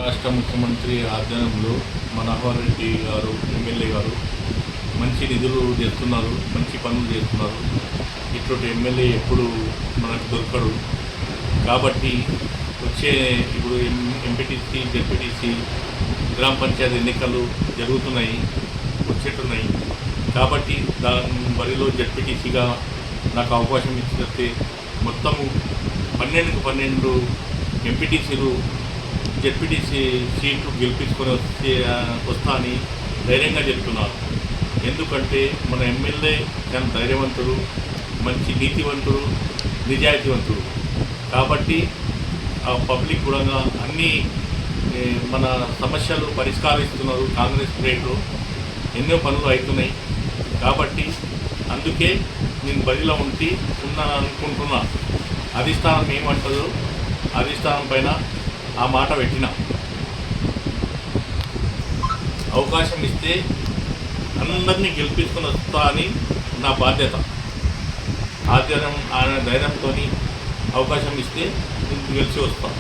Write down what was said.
రాష్ట్ర ముఖ్యమంత్రి ఆధ్వర్యంలో మనోహర్ రెడ్డి గారు ఎమ్మెల్యే గారు మంచి నిధులు చేస్తున్నారు, మంచి పనులు చేస్తున్నారు. ఇటువంటి ఎమ్మెల్యే ఎప్పుడు మనకు దొరకడు. కాబట్టి వచ్చే ఇప్పుడు ఎంపీటీసీ, జెడ్పీటీసీ, గ్రామ పంచాయతీ ఎన్నికలు జరుగుతున్నాయి, వచ్చేట్టున్నాయి. కాబట్టి దాని బరిలో జెడ్పీటీసీగా నాకు అవకాశం ఇచ్చితే మొత్తము 12కు 12 ఎంపీటీసీలు, జెడ్పీటీసీ సీట్లు గెలిపించుకొని వస్తా అని ధైర్యంగా చెప్తున్నారు. ఎందుకంటే మన ఎమ్మెల్యే చాలా ధైర్యవంతుడు, మంచి నీతివంతుడు, నిజాయితీవంతుడు. కాబట్టి ఆ పబ్లిక్ కూడా అన్ని మన సమస్యలు పరిష్కరిస్తున్నారు. కాంగ్రెస్ పీరియడ్లో ఎన్నో పనులు అవుతున్నాయి. కాబట్టి అందుకే నేను బరిలో ఉన్నాను అనుకుంటున్నా. అధిష్టానం ఏమంటుందో అధిష్టానం పైన ఆ మాట పెట్టిన. అవకాశం ఇస్తే అందరినీ గెలిపించుకొని వస్తా అని నా బాధ్యత. ఆధ్వర్యం ఆయన ధైర్యంతో అవకాశం ఇస్తే నేను గెలిచి వస్తాను.